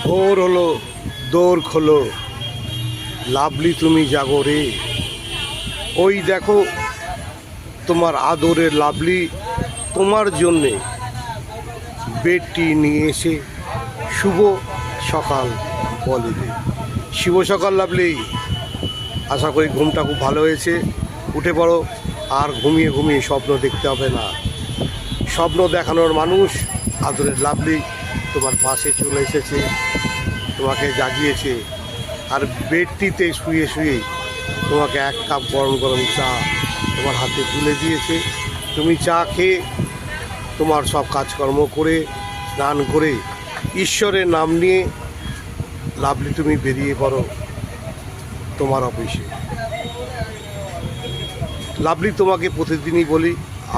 ভোর হলো, দোর খোলো, লাভলি তুমি জাগরে। ওই দেখো তোমার আদরের লাভলি তোমার জন্যে বেডটি নিয়ে এসে শুভ সকাল বলে। শুভ সকাল লাভলি, আশা করি ঘুমটা খুব ভালো হয়েছে। উঠে পড়ো, আর ঘুমিয়ে ঘুমিয়ে স্বপ্ন দেখতে হবে না। স্বপ্ন দেখানোর মানুষ আদরের লাভলি তোমার পাশে চলে এসেছে, তোমাকে জাগিয়েছে, আর বেডটিতে শুয়ে শুয়ে তোমাকে এক কাপ গরম গরম চা তোমার হাতে তুলে দিয়েছে। তুমি চা খেয়ে তোমার সব কাজকর্ম করে স্নান করে ঈশ্বরের নাম নিয়ে লাভলি তুমি বেরিয়ে পড়ো তোমার অফিসে। লাভলি তোমাকে প্রতিদিনই বলি,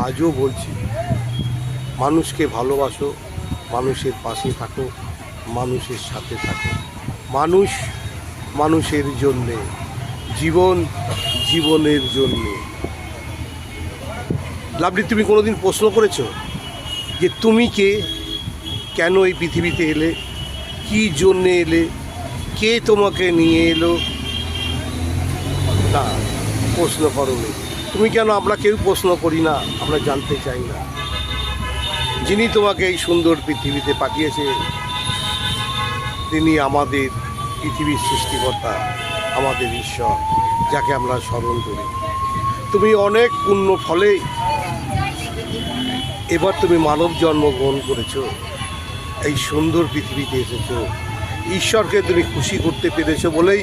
আজও বলছি, মানুষকে ভালোবাসো, মানুষের পাশে থাকো, মানুষের সাথে থাকো। মানুষ মানুষের জন্যে, জীবন জীবনের জন্যে। লাভলি, তুমি কোনোদিন প্রশ্ন করেছো যে তুমি কে, কেন এই পৃথিবীতে এলে, কী জন্যে এলে, কে তোমাকে নিয়ে এলো? না, প্রশ্ন করোনি তুমি। কেন? আমরা কেউ প্রশ্ন করি না, আমরা জানতে চাই না। যিনি তোমাকে এই সুন্দর পৃথিবীতে পাঠিয়েছে তিনি আমাদের পৃথিবীর সৃষ্টিকর্তা, আমাদের ঈশ্বর, যাকে আমরা স্মরণ করি। তুমি অনেক পুণ্য ফলে এবার তুমি মানব জন্ম গ্রহণ করেছো, এই সুন্দর পৃথিবীতে এসেছো। ঈশ্বরকে তুমি খুশি করতে পেরেছো বলেই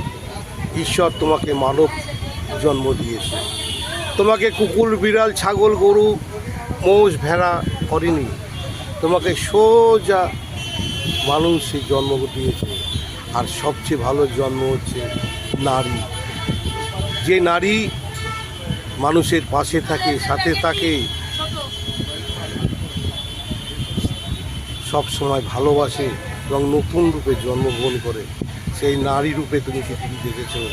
ঈশ্বর তোমাকে মানব জন্ম দিয়েছে। তোমাকে কুকুর, বিড়াল, ছাগল, গরু, মোষ, ভেড়া করেনি, তোমাকে সোজা মানুষের জন্ম দিয়েছে। আর সবচেয়ে ভালো জন্ম হচ্ছে নারী। যে নারী মানুষের পাশে থাকে, সাথে থাকে, সব সময় ভালোবাসে এবং নতুন রূপে জন্মগ্রহণ করে, সেই নারী রূপে তুমি পৃথিবী দেখেছো।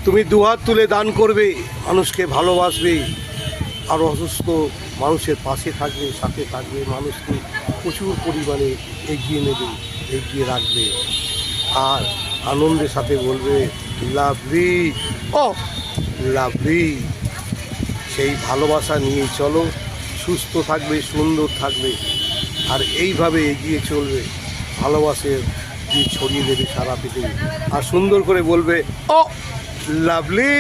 তুমি দুহাত তুলে দান করবে, মানুষকে ভালোবাসবে, আর অসুস্থ মানুষের পাশে থাকবে, সাথে থাকবে, মানুষকে প্রচুর পরিমাণে এগিয়ে নেবে, এগিয়ে রাখবে, আর আনন্দের সাথে বলবে লাভলি, ও লাভলি। সেই ভালোবাসা নিয়ে চলো, সুস্থ থাকবে, সুন্দর থাকবে, আর এইভাবে এগিয়ে চলবে। ভালোবাসে দিয়ে ছড়িয়ে দেবে সারা পৃথিবী, আর সুন্দর করে বলবে ও লাভলি।